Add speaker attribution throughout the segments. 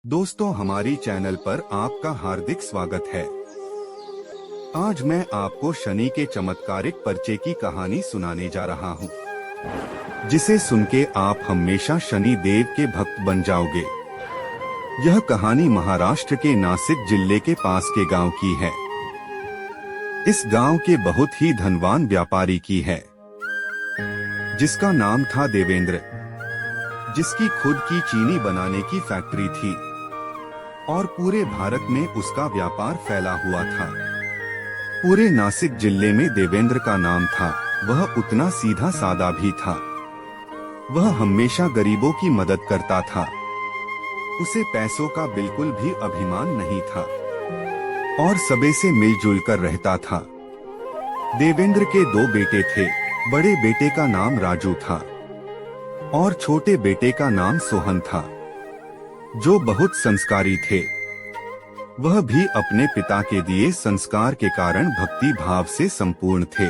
Speaker 1: दोस्तों, हमारी चैनल पर आपका हार्दिक स्वागत है। आज मैं आपको शनि के चमत्कारिक पर्चे की कहानी सुनाने जा रहा हूँ, जिसे सुन के आप हमेशा शनि देव के भक्त बन जाओगे। यह कहानी महाराष्ट्र के नासिक जिले के पास के गांव की है। इस गांव के बहुत ही धनवान व्यापारी की है, जिसका नाम था देवेंद्र, जिसकी खुद की चीनी बनाने की फैक्ट्री थी और पूरे भारत में उसका व्यापार फैला हुआ था। पूरे नासिक जिले में देवेंद्र का नाम था। वह उतना सीधा सादा भी था। वह हमेशा गरीबों की मदद करता था। उसे पैसों का बिल्कुल भी अभिमान नहीं था और सबे से मिलजुल कर रहता था। देवेंद्र के दो बेटे थे। बड़े बेटे का नाम राजू था और छोटे बेटे का नाम सोहन था, जो बहुत संस्कारी थे। वह भी अपने पिता के दिए संस्कार के कारण भक्ति भाव से संपूर्ण थे।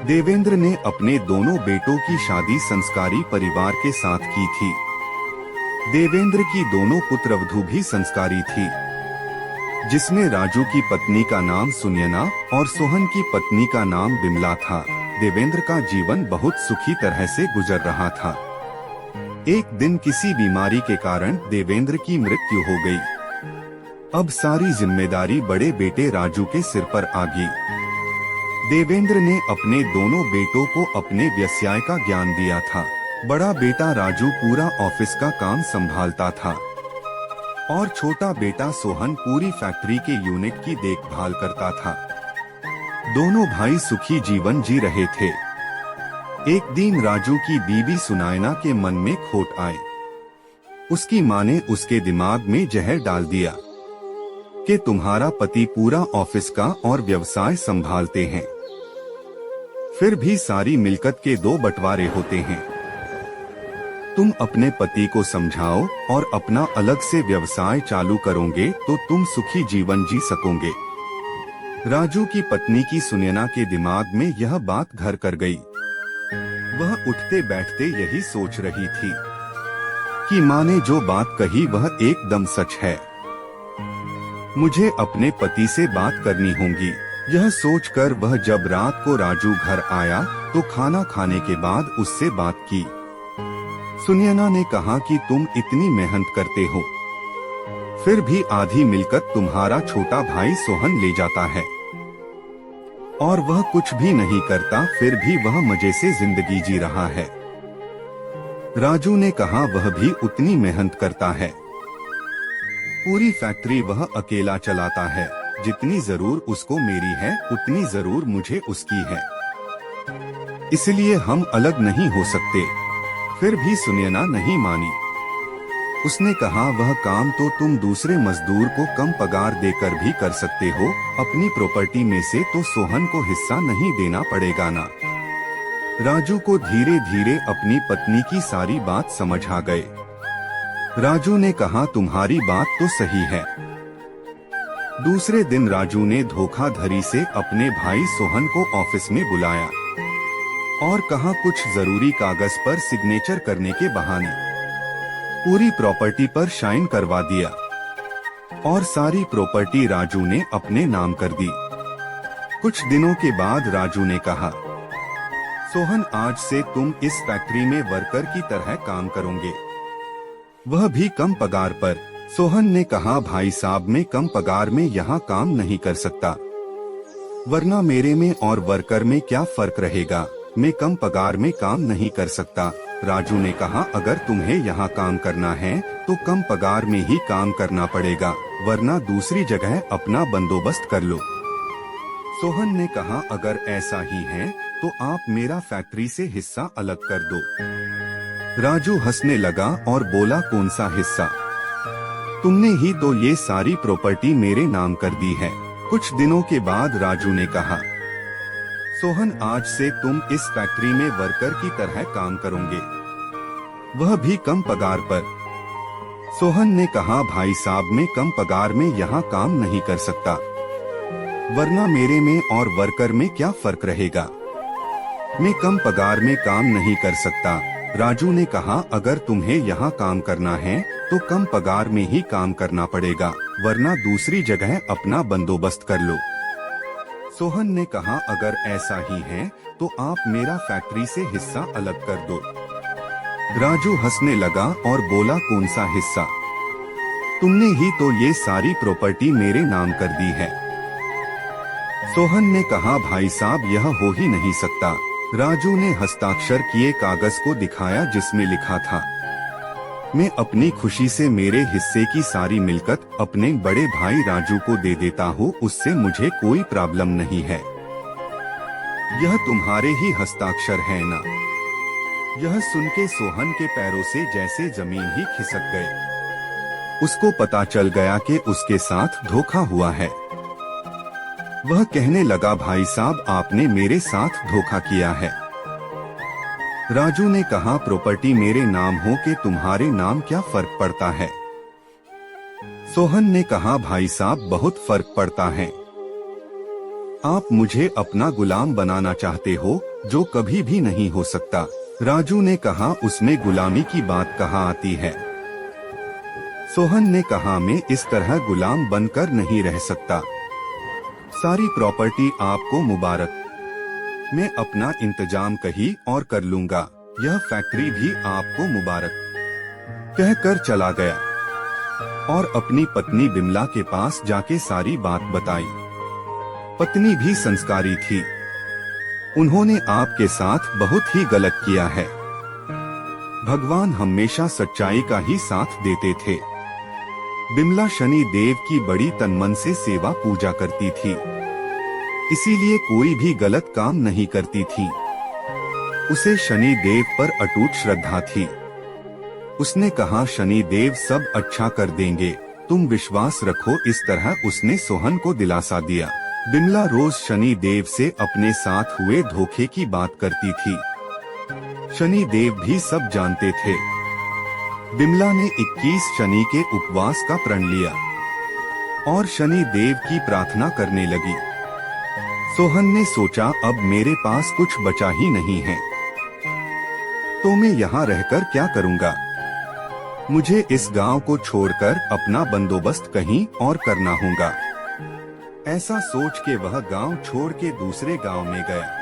Speaker 1: देवेंद्र ने अपने दोनों बेटों की शादी संस्कारी परिवार के साथ की थी। देवेंद्र की दोनों पुत्रवधू भी संस्कारी थी, जिसमें राजू की पत्नी का नाम सुनयना और सोहन की पत्नी का नाम बिमला था। देवेंद्र का जीवन बहुत सुखी तरह से गुजर रहा था। एक दिन किसी बीमारी के कारण देवेंद्र की मृत्यु हो गई। अब सारी जिम्मेदारी बड़े बेटे राजू के सिर पर आ गई। देवेंद्र ने अपने दोनों बेटों को अपने व्यवसाय का ज्ञान दिया था। बड़ा बेटा राजू पूरा ऑफिस का काम संभालता था और छोटा बेटा सोहन पूरी फैक्ट्री के यूनिट की देखभाल करता था। दोनों भाई सुखी जीवन जी रहे थे। एक दिन राजू की बीवी सुनयना के मन में खोट आए। उसकी मां ने उसके दिमाग में जहर डाल दिया कि तुम्हारा पति पूरा ऑफिस का और व्यवसाय संभालते हैं, फिर भी सारी मिलकत के दो बंटवारे होते हैं। तुम अपने पति को समझाओ और अपना अलग से व्यवसाय चालू करोगे तो तुम सुखी जीवन जी सकोगे। राजू की पत्नी की सुनयना के दिमाग में यह बात घर कर गई। वह उठते बैठते यही सोच रही थी कि माँ ने जो बात कही वह एकदम सच है। मुझे अपने पति से बात करनी होगी। यह सोचकर वह जब रात को राजू घर आया तो खाना खाने के बाद उससे बात की। सुनयना ने कहा कि तुम इतनी मेहनत करते हो, फिर भी आधी मिलकत तुम्हारा छोटा भाई सोहन ले जाता है और वह कुछ भी नहीं करता, फिर भी वह मजे से जिंदगी जी रहा है। राजू ने कहा वह भी उतनी मेहनत करता है। पूरी फैक्ट्री वह अकेला चलाता है। जितनी जरूर उसको मेरी है उतनी जरूर मुझे उसकी है, इसलिए हम अलग नहीं हो सकते। फिर भी सुनयना नहीं मानी। उसने कहा वह काम तो तुम दूसरे मजदूर को कम पगार देकर भी कर सकते हो। अपनी प्रॉपर्टी में से तो सोहन को हिस्सा नहीं देना पड़ेगा ना। राजू को धीरे धीरे अपनी पत्नी की सारी बात समझ आ गए। राजू ने कहा तुम्हारी बात तो सही है। दूसरे दिन राजू ने धोखाधड़ी से अपने भाई सोहन को ऑफिस में बुलाया और कहा कुछ जरूरी कागज पर सिग्नेचर करने के बहाने पूरी प्रॉपर्टी पर साइन करवा दिया और सारी प्रॉपर्टी राजू ने अपने नाम कर दी। कुछ दिनों के बाद राजू ने कहा सोहन, आज से तुम इस फैक्ट्री में वर्कर की तरह काम करोगे, वह भी कम पगार पर। सोहन ने कहा भाई साहब, मैं कम पगार में यहाँ काम नहीं कर सकता, वरना मेरे में और वर्कर में क्या फर्क रहेगा। मैं कम पगार में काम नहीं कर सकता। राजू ने कहा अगर तुम्हें यहाँ काम करना है तो कम पगार में ही काम करना पड़ेगा, वरना दूसरी जगह अपना बंदोबस्त कर लो। सोहन ने कहा अगर ऐसा ही है तो आप मेरा फैक्ट्री से हिस्सा अलग कर दो। राजू हंसने लगा और बोला कौन सा हिस्सा? तुमने ही तो ये सारी प्रॉपर्टी मेरे नाम कर दी है। कुछ दिनों के बाद राजू ने कहा सोहन, आज से तुम इस फैक्ट्री में वर्कर की तरह काम करोगे, वह भी कम पगार पर। सोहन ने कहा भाई साहब, मैं कम पगार में यहाँ काम नहीं कर सकता, वरना मेरे में और वर्कर में क्या फर्क रहेगा। मैं कम पगार में काम नहीं कर सकता, राजू ने कहा, अगर तुम्हें यहाँ काम करना है तो कम पगार में ही काम करना पड़ेगा, वरना दूसरी जगह अपना बंदोबस्त कर लो। सोहन ने कहा, अगर ऐसा ही है तो आप मेरा फैक्ट्री से हिस्सा अलग कर दो। राजू हंसने लगा और बोला, कौन सा हिस्सा? तुमने ही तो ये सारी प्रॉपर्टी मेरे नाम कर दी है। सोहन ने कहा, भाई साहब यह हो ही नहीं सकता। राजू ने हस्ताक्षर किए कागज को दिखाया जिसमें लिखा था, मैं अपनी खुशी से मेरे हिस्से की सारी मिल्कत अपने बड़े भाई राजू को दे देता हूँ, उससे मुझे कोई प्रॉब्लम नहीं है। यह तुम्हारे ही हस्ताक्षर है ना? यह सुन के सोहन के पैरों से जैसे जमीन ही खिसक गए। उसको पता चल गया कि उसके साथ धोखा हुआ है। वह कहने लगा, भाई साहब आपने मेरे साथ धोखा किया है। राजू ने कहा, प्रॉपर्टी मेरे नाम हो के तुम्हारे नाम क्या फर्क पड़ता है? सोहन ने कहा, भाई साहब बहुत फर्क पड़ता है। आप मुझे अपना गुलाम बनाना चाहते हो, जो कभी भी नहीं हो सकता। राजू ने कहा, उसमें गुलामी की बात कहाँ आती है? सोहन ने कहा, मैं इस तरह गुलाम बनकर नहीं रह सकता। सारी प्रॉपर्टी आपको मुबारक, मैं अपना इंतजाम कहीं और कर लूंगा। यह फैक्ट्री भी आपको मुबारक कहकर चला गया और अपनी पत्नी बिमला के पास जाके सारी बात बताई। पत्नी भी संस्कारी थी। उन्होंने आपके साथ बहुत ही गलत किया है। भगवान हमेशा सच्चाई का ही साथ देते थे। बिमला शनि देव की बड़ी तनमन से सेवा पूजा करती थी, इसीलिए कोई भी गलत काम नहीं करती थी। उसे शनि देव पर अटूट श्रद्धा थी। उसने कहा, शनि देव सब अच्छा कर देंगे, तुम विश्वास रखो। इस तरह उसने सोहन को दिलासा दिया। बिमला रोज शनि देव से अपने साथ हुए धोखे की बात करती थी। शनि देव भी सब जानते थे। बिमला ने 21 शनि के उपवास का प्रण लिया और शनि देव की प्रार्थना करने लगी। सोहन ने सोचा, अब मेरे पास कुछ बचा ही नहीं है, तो मैं यहाँ रहकर क्या करूँगा? मुझे इस गांव को छोड़कर अपना बंदोबस्त कहीं और करना होगा। ऐसा सोच के वह गांव छोड़ के दूसरे गांव में गया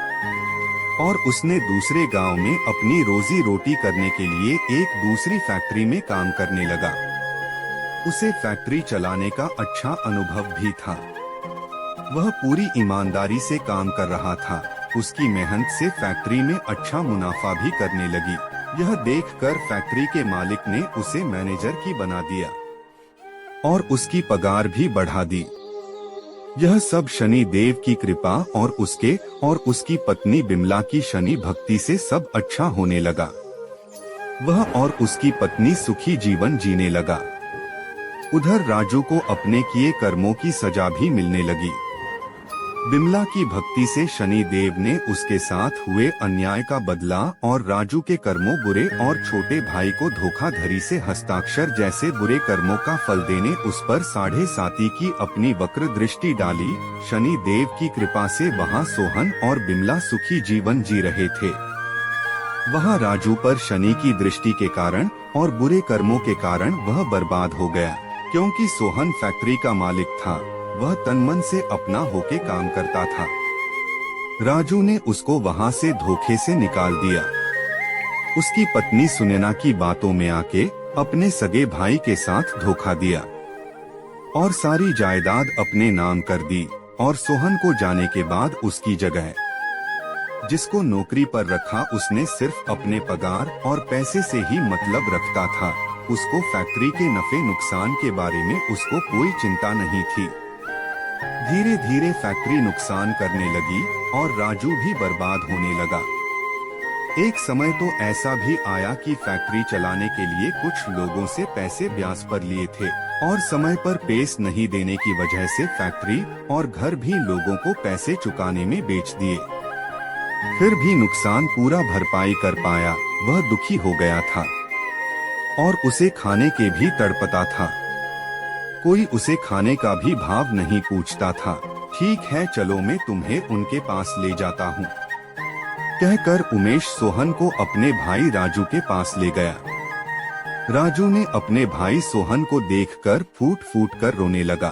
Speaker 1: और उसने दूसरे गांव में अपनी रोजी रोटी करने के लिए एक दूसरी फैक्ट्री में काम करने लगा। उसे फैक्ट्री चलाने का अच्छा अनुभव भी था। वह पूरी ईमानदारी से काम कर रहा था। उसकी मेहनत से फैक्ट्री में अच्छा मुनाफा भी करने लगी। यह देखकर फैक्ट्री के मालिक ने उसे मैनेजर की बना दिया और उसकी पगार भी बढ़ा दी। यह सब शनि देव की कृपा और उसकी पत्नी बिमला की शनि भक्ति से सब अच्छा होने लगा। वह और उसकी पत्नी सुखी जीवन जीने लगा। उधर राजू को अपने किए कर्मों की सजा भी मिलने लगी। बिमला की भक्ति से शनि देव ने उसके साथ हुए अन्याय का बदला और राजू के कर्मों बुरे और छोटे भाई को धोखाधड़ी से हस्ताक्षर जैसे बुरे कर्मों का फल देने उस पर 7.5 की अपनी वक्र दृष्टि डाली। शनि देव की कृपा से वहाँ सोहन और बिमला सुखी जीवन जी रहे थे। वहाँ राजू पर शनि की दृष्टि के कारण और बुरे कर्मों के कारण वह बर्बाद हो गया। क्योंकि सोहन फैक्ट्री का मालिक था, वह तनमन से अपना होके काम करता था। राजू ने उसको वहाँ से धोखे से निकाल दिया। उसकी पत्नी सुनैना की बातों में आके अपने सगे भाई के साथ धोखा दिया और सारी जायदाद अपने नाम कर दी और सोहन को जाने के बाद उसकी जगह जिसको नौकरी पर रखा, उसने सिर्फ अपने पगार और पैसे से ही मतलब रखता था। उसको फैक्ट्री के नफे नुकसान के बारे में उसको कोई चिंता नहीं थी। धीरे धीरे फैक्ट्री नुकसान करने लगी और राजू भी बर्बाद होने लगा। एक समय तो ऐसा भी आया कि फैक्ट्री चलाने के लिए कुछ लोगों से पैसे ब्याज पर लिए थे और समय पर पेश नहीं देने की वजह से फैक्ट्री और घर भी लोगों को पैसे चुकाने में बेच दिए। फिर भी नुकसान पूरा भरपाई कर पाया। वह दुखी हो गया था और उसे खाने के भी तड़पता था। कोई उसे खाने का भी भाव नहीं पूछता था। ठीक है, चलो मैं तुम्हें उनके पास ले जाता हूँ। कहकर उमेश सोहन को अपने भाई राजू के पास ले गया। राजू ने अपने भाई सोहन को देखकर फूट फूट कर रोने लगा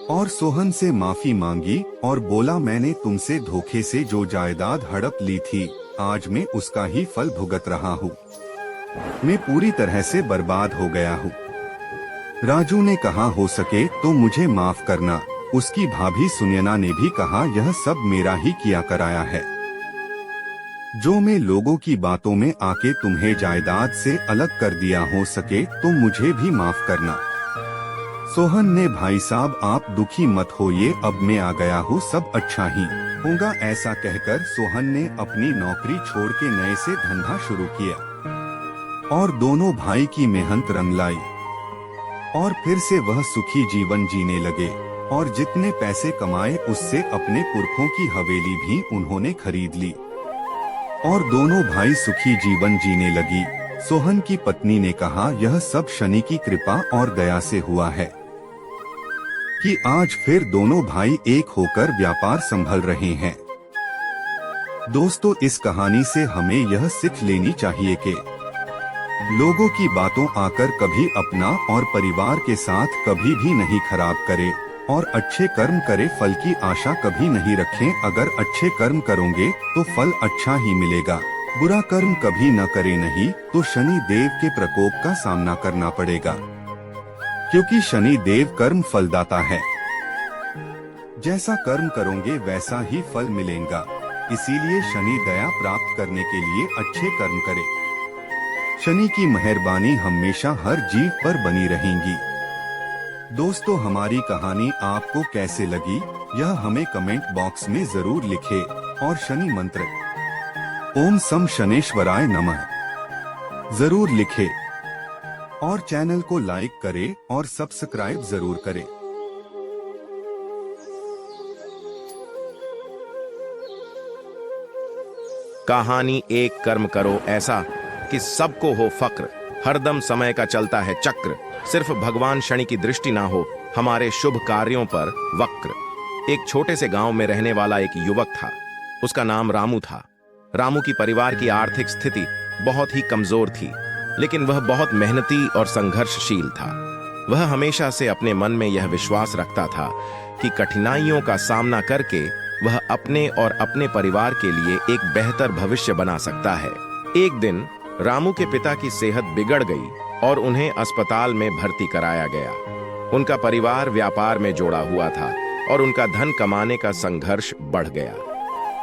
Speaker 1: और सोहन से माफी मांगी और बोला, मैंने तुमसे धोखे से जो जायदाद हड़प ली थी, आज मैं उसका ही फल भुगत रहा हूँ। मैं पूरी तरह से बर्बाद हो गया हूँ। राजू ने कहा, हो सके तो मुझे माफ करना। उसकी भाभी सुनयना ने भी कहा, यह सब मेरा ही किया कराया है। जो मैं लोगों की बातों में आके तुम्हें जायदाद से अलग कर दिया, हो सके तो मुझे भी माफ करना। सोहन ने, भाई साहब आप दुखी मत होइए, अब मैं आ गया हूँ, सब अच्छा ही होगा। ऐसा कहकर सोहन ने अपनी नौकरी छोड़ के नए से धंधा शुरू किया और दोनों भाई की मेहनत रंग लाई और फिर से वह सुखी जीवन जीने लगे और जितने पैसे कमाए उससे अपने पुरखों की हवेली भी उन्होंने खरीद ली और दोनों भाई सुखी जीवन जीने लगी। सोहन की पत्नी ने कहा, यह सब शनि की कृपा और दया से हुआ है कि आज फिर दोनों भाई एक होकर व्यापार संभल रहे हैं। दोस्तों, इस कहानी से हमें यह सीख लेनी चाहिए कि लोगों की बातों आकर कभी अपना और परिवार के साथ कभी भी नहीं खराब करे और अच्छे कर्म करे, फल की आशा कभी नहीं रखें। अगर अच्छे कर्म करोगे तो फल अच्छा ही मिलेगा, बुरा कर्म कभी न करे नहीं तो शनि देव के प्रकोप का सामना करना पड़ेगा, क्योंकि शनि देव कर्म फलदाता है। जैसा कर्म करोगे वैसा ही फल मिलेगा, इसीलिए शनि दया प्राप्त करने के लिए अच्छे कर्म करें। शनि की मेहरबानी हमेशा हर जीव पर बनी रहेगी। दोस्तों, हमारी कहानी आपको कैसे लगी यह हमें कमेंट बॉक्स में जरूर लिखें और शनि मंत्र ओम सम शनेश्वराय नमः जरूर लिखें और चैनल को लाइक करें और सब्सक्राइब जरूर करें।
Speaker 2: कहानी एक कर्म करो ऐसा कि सबको हो फक्र, हरदम समय का चलता है चक्र, सिर्फ भगवान शनि की दृष्टि ना हो हमारे शुभ कार्यों पर वक्र। एक छोटे से गांव में रहने वाला एक युवक था, उसका नाम रामू था। रामू की परिवार की आर्थिक स्थिति बहुत ही कमजोर थी, लेकिन वह बहुत मेहनती और संघर्षशील था। वह हमेशा से अपने मन में यह विश्वास रखता था कि कठिनाइयों का सामना करके वह अपने और अपने परिवार के लिए एक बेहतर भविष्य बना सकता है। एक दिन रामू के पिता की सेहत बिगड़ गई और उन्हें अस्पताल में भर्ती कराया गया। उनका परिवार व्यापार में जोड़ा हुआ था और उनका धन कमाने का संघर्ष बढ़ गया।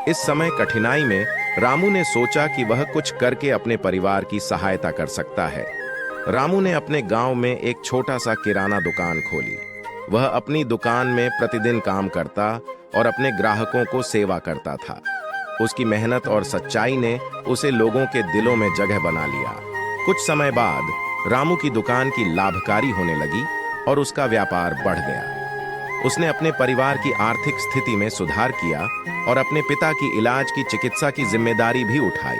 Speaker 2: इस समय कठिनाई में रामू ने सोचा कि वह कुछ करके अपने परिवार की सहायता कर सकता है। रामू ने अपने गांव में एक छोटा सा किराना दुकान खोली। वह अपनी दुकान में प्रतिदिन काम करता और अपने ग्राहकों को सेवा करता था। उसकी मेहनत और सच्चाई ने उसे लोगों के दिलों में जगह बना लिया। कुछ समय बाद रामू की दुकान की लाभकारी होने लगी और उसका व्यापार बढ़ गया। उसने अपने परिवार की आर्थिक स्थिति में सुधार किया और अपने पिता की इलाज की चिकित्सा की जिम्मेदारी भी उठाई।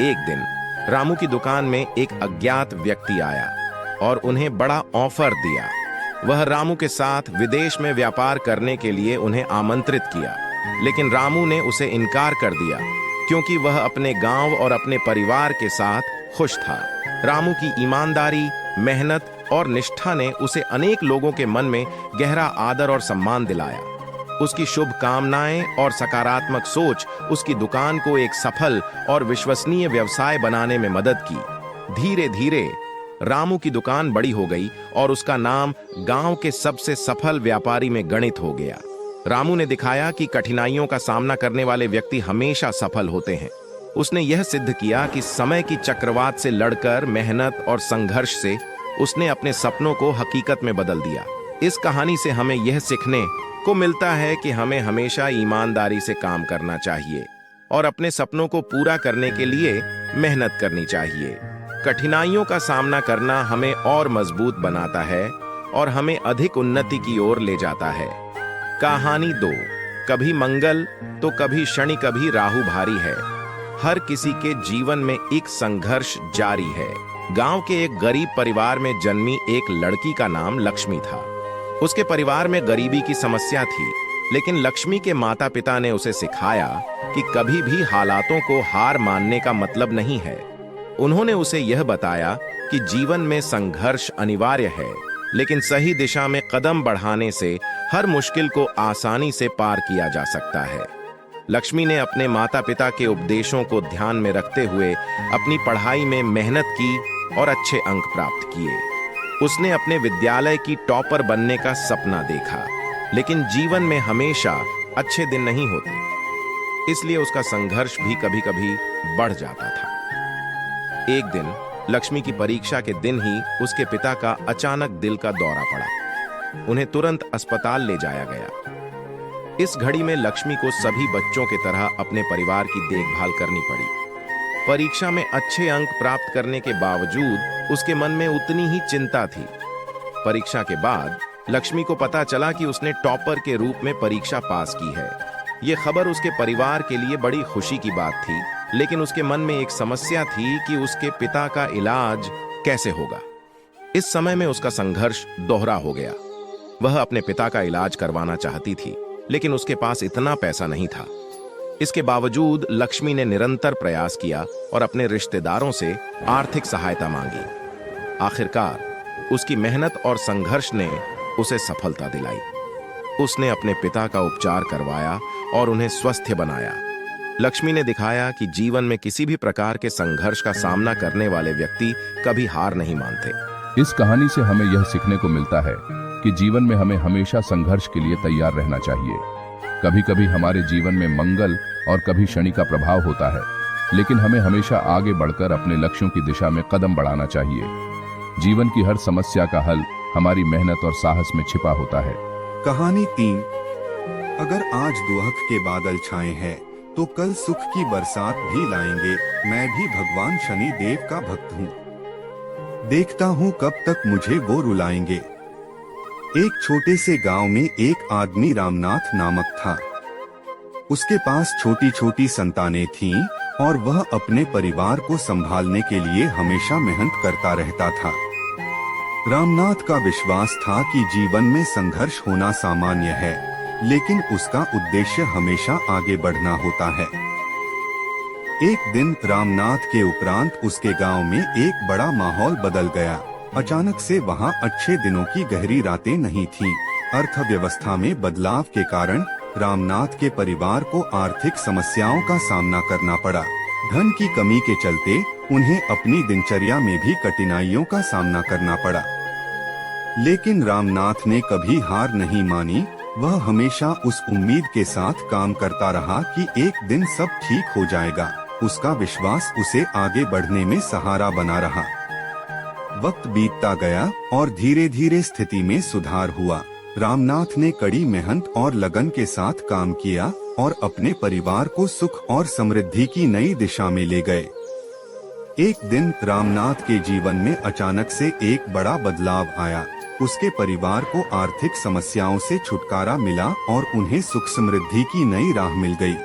Speaker 2: एक दिन रामू की दुकान में एक अज्ञात व्यक्ति आया और उन्हें बड़ा ऑफर दिया। वह रामू के साथ विदेश में व्यापार करने के लिए उन्हें आमंत्रित किया, लेकिन रामू ने उसे इनकार कर दिया क्योंकि वह अपने गांव और अपने परिवार के साथ खुश था। रामू की ईमानदारी, मेहनत और निष्ठा ने उसे अनेक लोगों के मन में गहरा आदर और सम्मान दिलाया। उसकी शुभ कामनाएं और सकारात्मक सोच उसकी दुकान को एक सफल और विश्वसनीय व्यवसाय बनाने में मदद की। धीरे धीरे रामू की दुकान बड़ी हो गई और उसका नाम गांव के सबसे सफल व्यापारी में गणित हो गया। रामू ने दिखाया कि कठिनाइयों का सामना करने वाले व्यक्ति हमेशा सफल होते हैं। उसने यह सिद्ध किया कि समय की चक्रवात से लड़कर मेहनत और संघर्ष से उसने अपने सपनों को हकीकत में बदल दिया। इस कहानी से हमें यह सीखने को मिलता है कि हमें हमेशा ईमानदारी से काम करना चाहिए और अपने सपनों को पूरा करने के लिए मेहनत करनी चाहिए। कठिनाइयों का सामना करना हमें और मजबूत बनाता है और हमें अधिक उन्नति की ओर ले जाता है। कहानी 2, कभी मंगल तो कभी शनि, कभी राहु भारी है। हर किसी के जीवन में एक संघर्ष जारी है। गांव के एक गरीब परिवार में जन्मी एक लड़की का नाम लक्ष्मी था। उसके परिवार में गरीबी की समस्या थी, लेकिन लक्ष्मी के माता पिता ने उसे सिखाया कि कभी भी हालातों को हार मानने का मतलब नहीं है। उन्होंने उसे यह बताया कि जीवन में संघर्ष अनिवार्य है, लेकिन सही दिशा में कदम बढ़ाने से हर मुश्किल को आसानी से पार किया जा सकता है। लक्ष्मी ने अपने माता पिता के उपदेशों को ध्यान में रखते हुए अपनी पढ़ाई में मेहनत की और अच्छे अंक प्राप्त किए। उसने अपने विद्यालय की टॉपर बनने का सपना देखा, लेकिन जीवन में हमेशा अच्छे दिन नहीं होते, इसलिए उसका संघर्ष भी कभी-कभी बढ़ जाता था। एक दिन लक्ष्मी की परीक्षा के दिन ही उसके पिता का अचानक दिल का दौरा पड़ा। उन्हें तुरंत अस्पताल ले जाया गया। इस घड़ी में लक्ष्मी को सभी बच्चों की तरह अपने परिवार की देखभाल करनी पड़ी। परीक्षा में अच्छे अंक प्राप्त करने के बावजूद उसके मन में उतनी ही चिंता थी। परीक्षा के बाद लक्ष्मी को पता चला कि उसने टॉपर के रूप में परीक्षा पास की है। यह खबर उसके परिवार के लिए बड़ी खुशी की बात थी, लेकिन उसके मन में एक समस्या थी कि उसके पिता का इलाज कैसे होगा। इस समय में उसका संघर्ष दोहरा हो गया। वह अपने पिता का इलाज करवाना चाहती थी, लेकिन उसके पास इतना पैसा नहीं था। इसके बावजूद लक्ष्मी ने निरंतर प्रयास किया और अपने रिश्तेदारों से आर्थिक सहायता मांगी। आखिरकार उसकी मेहनत और संघर्ष ने उसे सफलता दिलाई। उसने अपने पिता का उपचार करवाया और उन्हें स्वस्थ बनाया। लक्ष्मी ने दिखाया कि जीवन में किसी भी प्रकार के संघर्ष का सामना करने वाले व्यक्ति कभी हार नहीं मानते।
Speaker 3: इस कहानी से हमें यह सीखने को मिलता है कि जीवन में हमें हमेशा संघर्ष के लिए तैयार रहना चाहिए। कभी कभी हमारे जीवन में मंगल और कभी शनि का प्रभाव होता है, लेकिन हमें हमेशा आगे बढ़कर अपने लक्ष्यों की दिशा में कदम बढ़ाना चाहिए। जीवन की हर समस्या का हल हमारी मेहनत और साहस में छिपा होता है।
Speaker 1: कहानी 3। अगर आज दुहक के बादल छाए हैं तो कल सुख की बरसात भी लाएंगे। मैं भी भगवान शनि देव का भक्त हूँ, देखता हूँ कब तक मुझे वो रुलाएंगे। एक छोटे से गांव में एक आदमी रामनाथ नामक था। उसके पास छोटी छोटी संतानें थीं और वह अपने परिवार को संभालने के लिए हमेशा मेहनत करता रहता था। रामनाथ का विश्वास था कि जीवन में संघर्ष होना सामान्य है, लेकिन उसका उद्देश्य हमेशा आगे बढ़ना होता है। एक दिन रामनाथ के उपरांत उसके गांव में एक बड़ा माहौल बदल गया। अचानक से वहां अच्छे दिनों की गहरी रातें नहीं थीं। अर्थव्यवस्था में बदलाव के कारण रामनाथ के परिवार को आर्थिक समस्याओं का सामना करना पड़ा। धन की कमी के चलते उन्हें अपनी दिनचर्या में भी कठिनाइयों का सामना करना पड़ा। लेकिन रामनाथ ने कभी हार नहीं मानी। वह हमेशा उस उम्मीद के साथ काम करता रहा कि एक दिन सब ठीक हो जाएगा। उसका विश्वास उसे आगे बढ़ने में सहारा बना रहा। वक्त बीतता गया और धीरे धीरे स्थिति में सुधार हुआ। रामनाथ ने कड़ी मेहनत और लगन के साथ काम किया और अपने परिवार को सुख और समृद्धि की नई दिशा में ले गए। एक दिन रामनाथ के जीवन में अचानक से एक बड़ा बदलाव आया। उसके परिवार को आर्थिक समस्याओं से छुटकारा मिला और उन्हें सुख समृद्धि की नई राह मिल गई।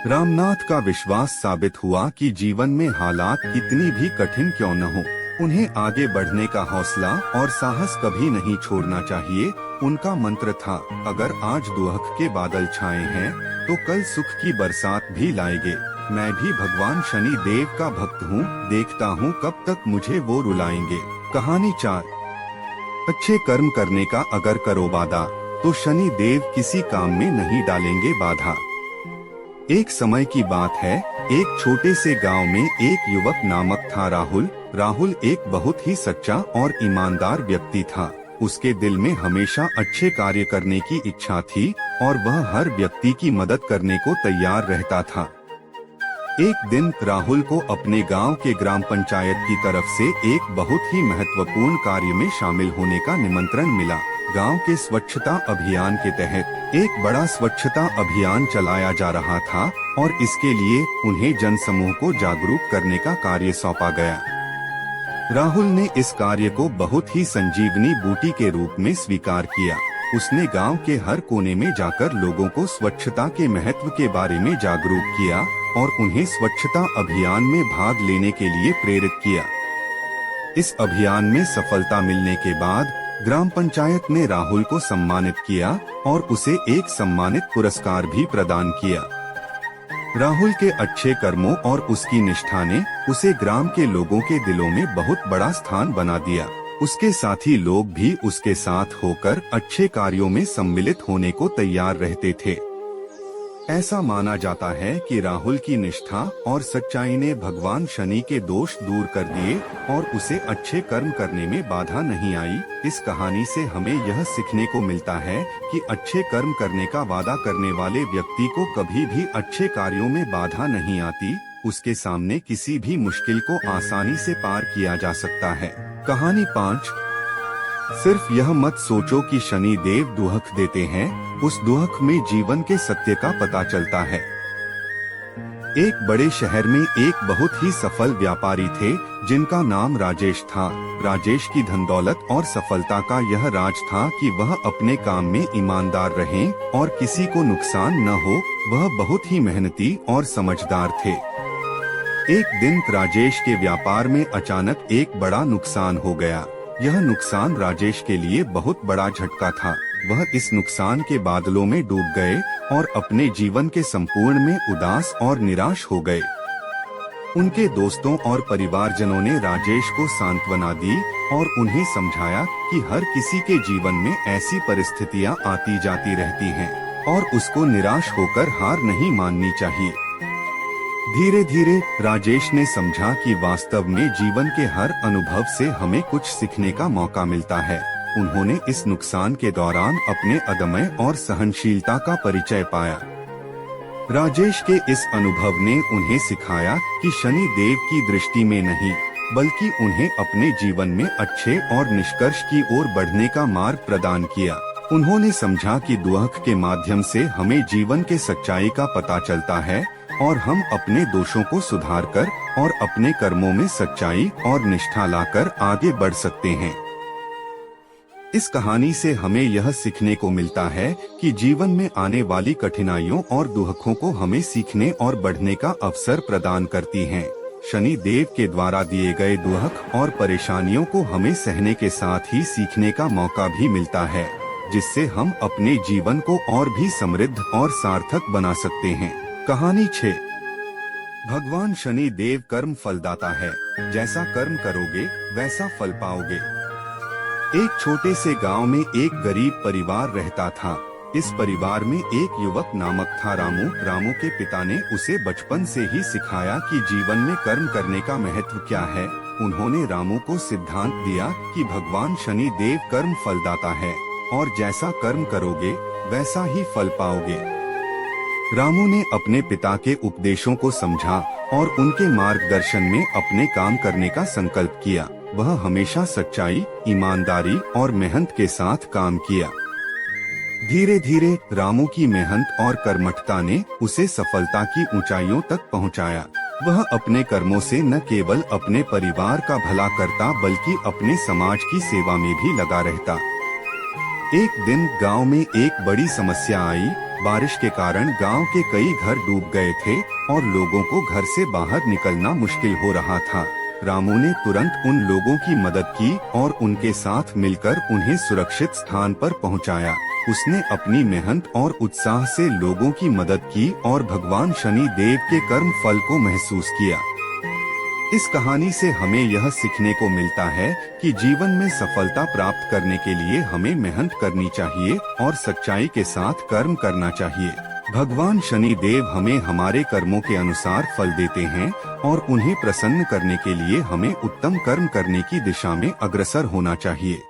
Speaker 1: रामनाथ का विश्वास साबित हुआ कि जीवन में हालात कितनी भी कठिन क्यों न हो, उन्हें आगे बढ़ने का हौसला और साहस कभी नहीं छोड़ना चाहिए। उनका मंत्र था, अगर आज दुहक के बादल छाए हैं तो कल सुख की बरसात भी लाएंगे। मैं भी भगवान शनि देव का भक्त हूँ, देखता हूँ कब तक मुझे वो रुलाएंगे। कहानी 4। अच्छे कर्म करने का अगर करो वादा तो शनि देव किसी काम में नहीं डालेंगे बाधा। एक समय की बात है, एक छोटे से गांव में एक युवक नामक था राहुल। राहुल एक बहुत ही सच्चा और ईमानदार व्यक्ति था। उसके दिल में हमेशा अच्छे कार्य करने की इच्छा थी और वह हर व्यक्ति की मदद करने को तैयार रहता था। एक दिन राहुल को अपने गांव के ग्राम पंचायत की तरफ से एक बहुत ही महत्वपूर्ण कार्य में शामिल होने का निमंत्रण मिला। गांव के स्वच्छता अभियान के तहत एक बड़ा स्वच्छता अभियान चलाया जा रहा था और इसके लिए उन्हें जनसमूह को जागरूक करने का कार्य सौंपा गया। राहुल ने इस कार्य को बहुत ही संजीवनी बूटी के रूप में स्वीकार किया। उसने गांव के हर कोने में जाकर लोगों को स्वच्छता के महत्व के बारे में जागरूक किया और उन्हें स्वच्छता अभियान में भाग लेने के लिए प्रेरित किया। इस अभियान में सफलता मिलने के बाद ग्राम पंचायत ने राहुल को सम्मानित किया और उसे एक सम्मानित पुरस्कार भी प्रदान किया। राहुल के अच्छे कर्मों और उसकी निष्ठा ने उसे ग्राम के लोगों के दिलों में बहुत बड़ा स्थान बना दिया। उसके साथी लोग भी उसके साथ होकर अच्छे कार्यों में सम्मिलित होने को तैयार रहते थे। ऐसा माना जाता है कि राहुल की निष्ठा और सच्चाई ने भगवान शनि के दोष दूर कर दिए और उसे अच्छे कर्म करने में बाधा नहीं आई। इस कहानी से हमें यह सीखने को मिलता है कि अच्छे कर्म करने का वादा करने वाले व्यक्ति को कभी भी अच्छे कार्यों में बाधा नहीं आती। उसके सामने किसी भी मुश्किल को आसानी से पार किया जा सकता है। कहानी 5। सिर्फ यह मत सोचो कि शनि देव दुहक देते हैं, उस दुहक में जीवन के सत्य का पता चलता है। एक बड़े शहर में एक बहुत ही सफल व्यापारी थे जिनका नाम राजेश था। राजेश की धन दौलत और सफलता का यह राज था कि वह अपने काम में ईमानदार रहें और किसी को नुकसान न हो। वह बहुत ही मेहनती और समझदार थे। एक दिन राजेश के व्यापार में अचानक एक बड़ा नुकसान हो गया। यह नुकसान राजेश के लिए बहुत बड़ा झटका था। वह इस नुकसान के बादलों में डूब गए और अपने जीवन के संपूर्ण में उदास और निराश हो गए। उनके दोस्तों और परिवारजनों ने राजेश को सांत्वना दी और उन्हें समझाया कि हर किसी के जीवन में ऐसी परिस्थितियां आती जाती रहती हैं और उसको निराश होकर हार नहीं माननी चाहिए। धीरे धीरे राजेश ने समझा कि वास्तव में जीवन के हर अनुभव से हमें कुछ सीखने का मौका मिलता है। उन्होंने इस नुकसान के दौरान अपने अदम्य और सहनशीलता का परिचय पाया। राजेश के इस अनुभव ने उन्हें सिखाया कि शनि देव की दृष्टि में नहीं, बल्कि उन्हें अपने जीवन में अच्छे और निष्कर्ष की ओर बढ़ने का मार्ग प्रदान किया। उन्होंने समझा कि दुहक के माध्यम से हमें जीवन के सच्चाई का पता चलता है और हम अपने दोषों को सुधारकर और अपने कर्मों में सच्चाई और निष्ठा लाकर आगे बढ़ सकते हैं। इस कहानी से हमें यह सीखने को मिलता है कि जीवन में आने वाली कठिनाइयों और दुहकों को हमें सीखने और बढ़ने का अवसर प्रदान करती हैं। शनि देव के द्वारा दिए गए दुहक और परेशानियों को हमें सहने के साथ ही सीखने का मौका भी मिलता है, जिससे हम अपने जीवन को और भी समृद्ध और सार्थक बना सकते हैं। कहानी 6। भगवान शनि देव कर्म फलदाता है। जैसा कर्म करोगे वैसा फल पाओगे। एक छोटे से गांव में एक गरीब परिवार रहता था। इस परिवार में एक युवक नामक था रामू। रामू के पिता ने उसे बचपन से ही सिखाया कि जीवन में कर्म करने का महत्व क्या है। उन्होंने रामू को सिद्धांत दिया कि भगवान शनि देव कर्म फलदाता है और जैसा कर्म करोगे वैसा ही फल पाओगे। रामू ने अपने पिता के उपदेशों को समझा और उनके मार्गदर्शन में अपने काम करने का संकल्प किया। वह हमेशा सच्चाई, ईमानदारी और मेहनत के साथ काम किया। धीरे धीरे रामू की मेहनत और कर्मठता ने उसे सफलता की ऊंचाइयों तक पहुंचाया। वह अपने कर्मों से न केवल अपने परिवार का भला करता बल्कि अपने समाज की सेवा में भी लगा रहता। एक दिन गांव में एक बड़ी समस्या आई। बारिश के कारण गांव के कई घर डूब गए थे और लोगों को घर से बाहर निकलना मुश्किल हो रहा था। रामू ने तुरंत उन लोगों की मदद की और उनके साथ मिलकर उन्हें सुरक्षित स्थान पर पहुंचाया। उसने अपनी मेहनत और उत्साह से लोगों की मदद की और भगवान शनि देव के कर्म फल को महसूस किया। इस कहानी से हमें यह सीखने को मिलता है कि जीवन में सफलता प्राप्त करने के लिए हमें मेहनत करनी चाहिए और सच्चाई के साथ कर्म करना चाहिए। भगवान शनि देव हमें हमारे कर्मों के अनुसार फल देते हैं और उन्हें प्रसन्न करने के लिए हमें उत्तम कर्म करने की दिशा में अग्रसर होना चाहिए।